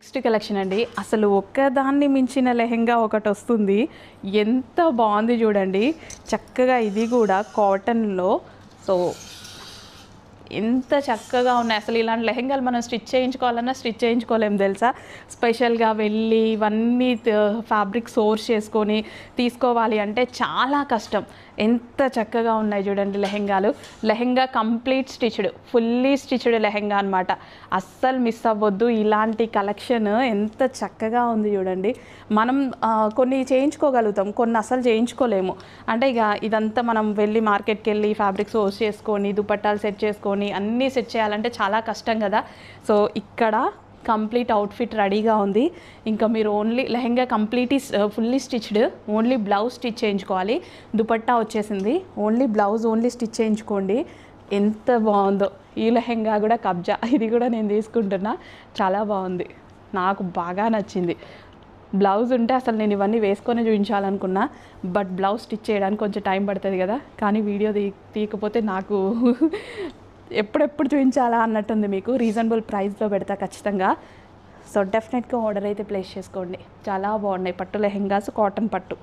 Next collection అండి. అసలు ఒక్కదాన్ని మించిన లెహెంగా ఒకటి వస్తుంది. ఎంత బాగుంది చూడండి. చక్కగా ఇది కూడా కాటన్లో. సో ఎంత చక్కగా ఉన్నాయి. అసలు ఇలాంటి లెహెంగాలు మనం స్టిచ్ చేయించుకోవాలన్నా స్టిచ్ చేయించుకోలేము తెలుసా. స్పెషల్గా వెళ్ళి ఇవన్నీ ఫ్యాబ్రిక్ సోర్స్ చేసుకొని తీసుకోవాలి అంటే చాలా కష్టం. ఎంత చక్కగా ఉన్నాయి చూడండి లెహెంగాలు. Lehenga complete stitched, fully stitched lehenga అనమాట. అస్సలు మిస్ అవ్వద్దు. ఇలాంటి కలెక్షన్ ఎంత చక్కగా ఉంది చూడండి. మనం కొన్ని చేయించుకోగలుగుతాం, కొన్ని అస్సలు చేయించుకోలేము. అంటే ఇక ఇదంతా మనం వెళ్ళి మార్కెట్కి వెళ్ళి ఫ్యాబ్రిక్ సోర్స్ చేసుకొని దుపట్టాలు సెట్ చేసుకొని అన్నీ సెట్ చేయాలంటే చాలా కష్టం కదా. సో ఇక్కడ కంప్లీట్ అవుట్ఫిట్ రెడీగా ఉంది. ఇంకా మీరు only lehenga fully stitched, only blouse stitch చేయించుకోవాలి. దుపట్టా వచ్చేసింది, ఓన్లీ బ్లౌజ్ ఓన్లీ స్టిచ్ చేయించుకోండి. ఎంత బాగుందో ఈ లెహెంగా కూడా. కబ్జా ఇది కూడా నేను తీసుకుంటున్నా. చాలా బాగుంది, నాకు బాగా నచ్చింది. బ్లౌజ్ ఉంటే అసలు నేను ఇవన్నీ వేసుకొని చూపించాలనుకున్నా, బట్ బ్లౌజ్ స్టిచ్ చేయడానికి కొంచెం టైం పడుతుంది కదా. కానీ వీడియో తీయకపోతే నాకు ఎప్పుడెప్పుడు చూపించాలా అన్నట్టుంది. మీకు రీజనబుల్ ప్రైస్లో పెడతా ఖచ్చితంగా. సో డెఫినెట్గా ఆర్డర్ అయితే ప్లేస్ చేసుకోండి. చాలా బాగున్నాయి పట్టు లెహెంగాస్, కాటన్ పట్టు.